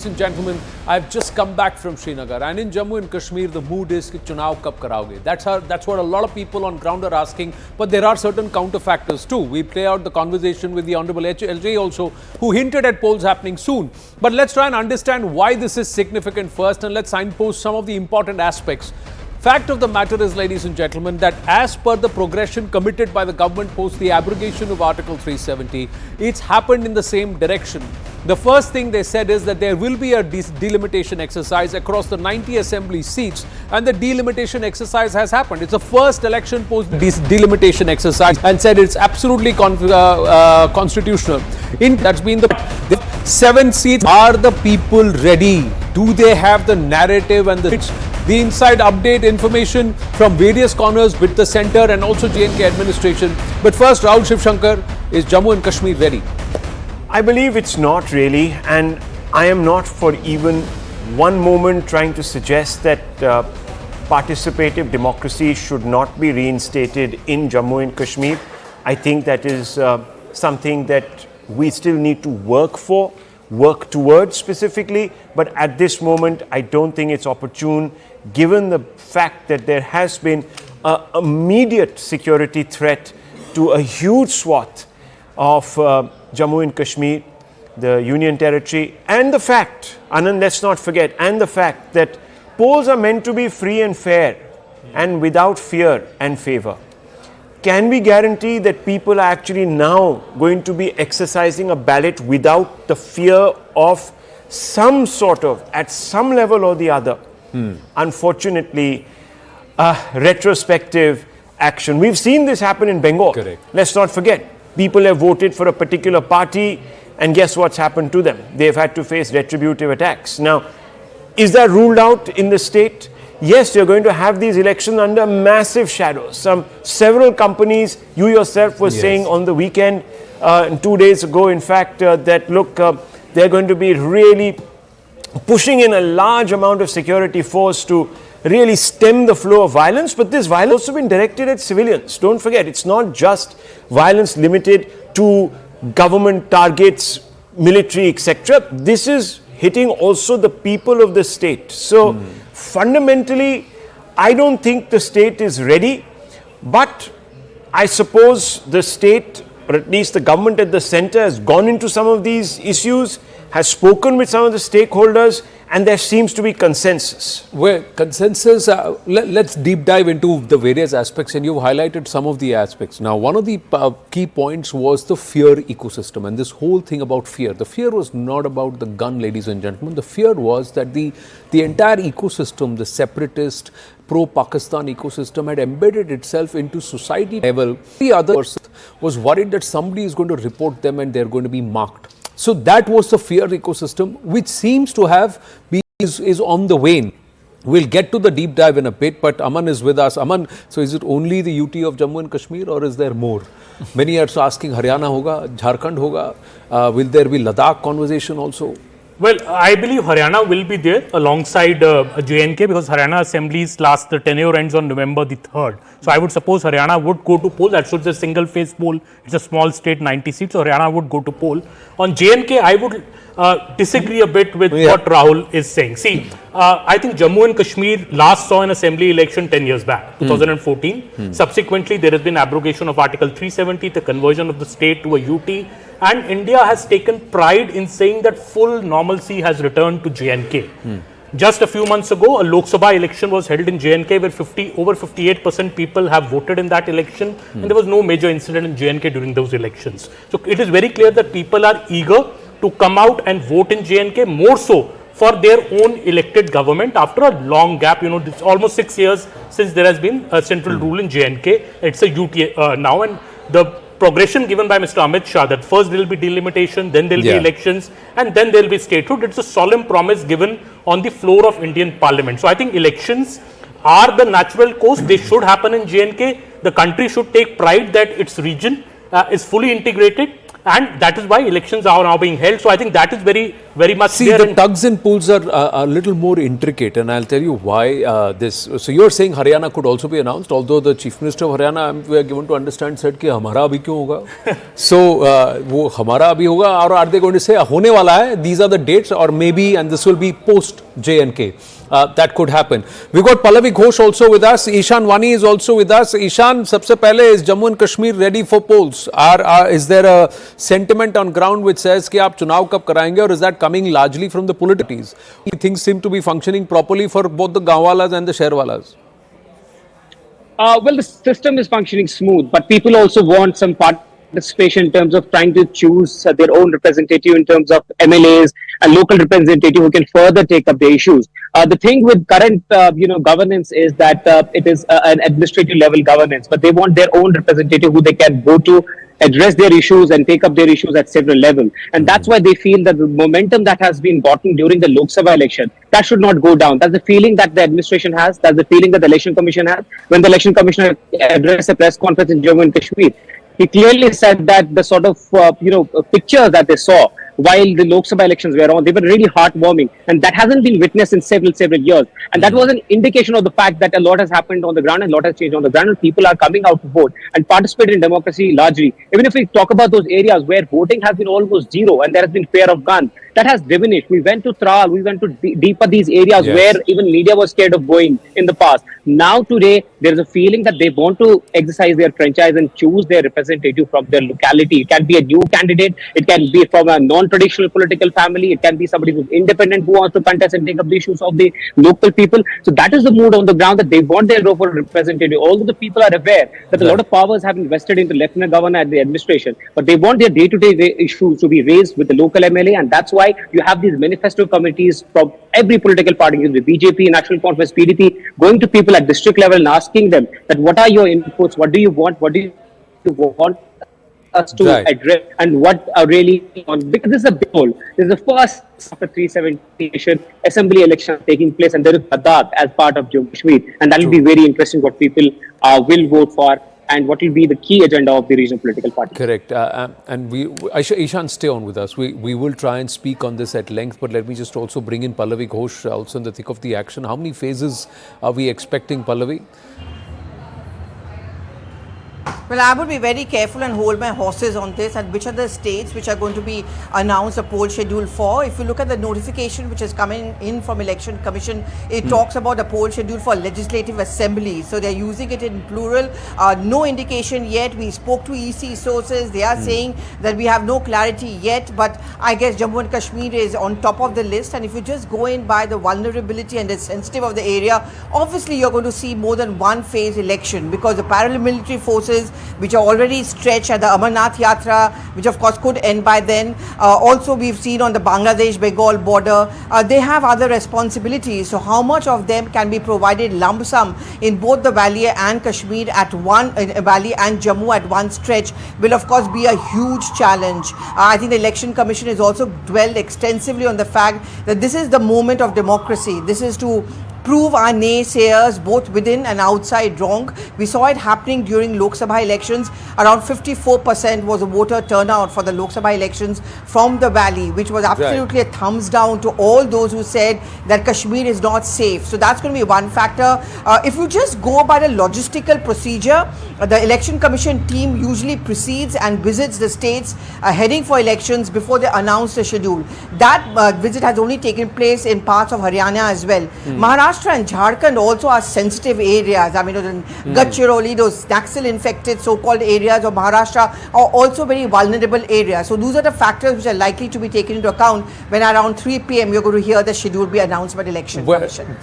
Ladies and gentlemen, I've just come back from Srinagar, and in Jammu and Kashmir the mood is ki chunav kab karaoge. That's what a lot of people on ground are asking, but there are certain counterfactors too. We play out the conversation with the Honorable LJ also, who hinted at polls happening soon. But let's try and understand why this is significant first, and let's signpost some of the important aspects. Fact of the matter is, ladies and gentlemen, that as per the progression committed by the government post the abrogation of Article 370, it's happened in the same direction. The first thing they said is that there will be a delimitation exercise across the 90 assembly seats, and the delimitation exercise has happened. It's the first election post this delimitation exercise, and said it's absolutely constitutional. That's been the 7 seats. Are the people ready? Do they have the narrative and the inside update information from various corners with the centre and also J&K administration? But first, Rahul Shivshankar, is Jammu and Kashmir ready? I believe it's not really, and I am not for even one moment trying to suggest that participative democracy should not be reinstated in Jammu and Kashmir. I think that is something that we still need to work towards specifically, but at this moment I don't think it's opportune, given the fact that there has been an immediate security threat to a huge swath of Jammu and Kashmir, the Union Territory, and the fact, Anand, let's not forget, and the fact that polls are meant to be free and fair and without fear and favour. Can we guarantee that people are actually now going to be exercising a ballot without the fear of some sort of, at some level or the other, unfortunately, retrospective action? We've seen this happen in Bengal. Correct. Let's not forget. People have voted for a particular party, and guess what's happened to them? They've had to face retributive attacks. Now, is that ruled out in the state? Yes, you're going to have these elections under massive shadows. Several companies, you yourself were saying on the weekend, 2 days ago, in fact, that look, they're going to be really pushing in a large amount of security force to really stem the flow of violence. But this violence has also been directed at civilians. Don't forget, it's not just violence limited to government targets, military, etc. This is hitting also the people of the state. So fundamentally, I don't think the state is ready, but I suppose the state, or at least the government at the centre, has gone into some of these issues, has spoken with some of the stakeholders, and there seems to be consensus. Well, consensus, let's deep dive into the various aspects, and you've highlighted some of the aspects. Now, one of the key points was the fear ecosystem, and this whole thing about fear. The fear was not about the gun, ladies and gentlemen. The fear was that the entire ecosystem, the separatist, pro-Pakistan ecosystem, had embedded itself into society level. The other person was worried that somebody is going to report them and they're going to be marked. So that was the fear ecosystem, which seems to have been is on the wane. We'll get to the deep dive in a bit, but Aman is with us. Aman, so is it only the UT of Jammu and Kashmir, or is there more? Many are asking Haryana hoga, Jharkhand hoga. Will there be Ladakh conversation also? Well, I believe Haryana will be there alongside J&K, because Haryana Assembly's last tenure ends on November the 3rd. So I would suppose Haryana would go to poll. That's just a single phase poll. It's a small state, 90 seats. So Haryana would go to poll. On J&K, I would disagree a bit with what Rahul is saying. See, I think Jammu and Kashmir last saw an assembly election 10 years back, 2014. Subsequently, there has been abrogation of Article 370, the conversion of the state to a UT. And India has taken pride in saying that full normalcy has returned to J&K. Just a few months ago, a Lok Sabha election was held in J&K where over 58% people have voted in that election, and there was no major incident in J&K during those elections. So it is very clear that people are eager to come out and vote in J&K, more so for their own elected government after a long gap. It's almost 6 years since there has been a central rule in J&K. It's a UT now, and the progression given by Mr. Amit Shah, that first there will be delimitation, then there will be elections, and then there will be statehood. It's a solemn promise given on the floor of Indian Parliament. So I think elections are the natural course. They should happen in J&K. The country should take pride that its region is fully integrated, and that is why elections are now being held. So I think that is very very much See, there. the tugs and pulls are a little more intricate, and I'll tell you why this. So you're saying Haryana could also be announced, although the Chief Minister of Haryana, we are given to understand, said कि हमारा अभी क्यों होगा? So वो हमारा अभी होगा, or are they going to say होने वाला है? These are the dates, or maybe, and this will be post J&K. That could happen. We've got Pallavi Ghosh also with us. Ishan Wani is also with us. Ishan, सबसे पहले, is Jammu and Kashmir ready for polls? Is there a sentiment on ground which says कि आप चुनाव कब कराएंगे, or is that coming largely from the politics? Things seem to be functioning properly for both the gaonwalas and the sharewalas. Well, the system is functioning smooth, but people also want some participation in terms of trying to choose their own representative in terms of MLAs and local representative who can further take up the issues. The thing with current, governance is that it is an administrative level governance, but they want their own representative who they can go to, address their issues and take up their issues at several levels. And that's why they feel that the momentum that has been gotten during the Lok Sabha election, that should not go down. That's the feeling that the administration has. That's the feeling that the election commission has. When the election commissioner addressed a press conference in Jammu and Kashmir, he clearly said that the sort of, pictures that they saw while the Lok Sabha elections were on, they were really heartwarming. And that hasn't been witnessed in several years. And that was an indication of the fact that a lot has happened on the ground and a lot has changed on the ground. And people are coming out to vote and participate in democracy largely. Even if we talk about those areas where voting has been almost zero and there has been fear of guns, that has diminished. We went to Tral, we went to deeper these areas where even media was scared of going in the past. Now today, there is a feeling that they want to exercise their franchise and choose their representative from their locality. It can be a new candidate, it can be from a non-traditional political family, it can be somebody who's independent who wants to contest and take up the issues of the local people. So that is the mood on the ground, that they want their local representative. Although the people are aware that a lot of powers have been vested in the Lieutenant Governor and the administration, but they want their day-to-day issues to be raised with the local MLA, and that's why you have these manifesto committees from every political party, the BJP, National Conference, PDP, going to people at district level and asking them that what are your inputs, what do you want, what do you want us to address, and what are really on, because this is a big goal. This is the first after 370 assembly election taking place, and there is Ladakh as part of Jammu and Kashmir, and that will be very interesting what people will vote for and what will be the key agenda of the regional political party. Correct. And Ishan, stay on with us. We will try and speak on this at length, but let me just also bring in Pallavi Ghosh, also in the thick of the action. How many phases are we expecting, Pallavi? Well, I would be very careful and hold my horses on this, and which are the states which are going to be announced a poll schedule for. If you look at the notification which is coming in from Election Commission, it talks about a poll schedule for legislative assembly. So they're using it in plural. No indication yet. We spoke to EC sources. They are saying that we have no clarity yet, but I guess Jammu and Kashmir is on top of the list. And if you just go in by the vulnerability and the sensitive of the area, obviously you're going to see more than one phase election, because the paramilitary forces which are already stretched at the Amarnath Yatra, which of course could end by then. Also, we've seen on the Bangladesh-Bengal border, they have other responsibilities. So how much of them can be provided lump sum in both the Valley and Kashmir at one, Valley and Jammu at one stretch, will of course be a huge challenge. I think the Election Commission has also dwelled extensively on the fact that this is the moment of democracy. This is to prove our naysayers both within and outside wrong. We saw it happening during Lok Sabha elections. Around 54% was the voter turnout for the Lok Sabha elections from the Valley, which was absolutely a thumbs down to all those who said that Kashmir is not safe. So that's going to be one factor. If you just go by the logistical procedure, the Election Commission team usually precedes and visits the states heading for elections before they announce the schedule. That visit has only taken place in parts of Haryana as well. Maharashtra and Jharkhand also are sensitive areas. I mean, Gadchiroli, those Naxal-infected so-called areas of Maharashtra are also very vulnerable areas. So those are the factors which are likely to be taken into account when around 3 p.m. you're going to hear the schedule be announced by the Election Commission.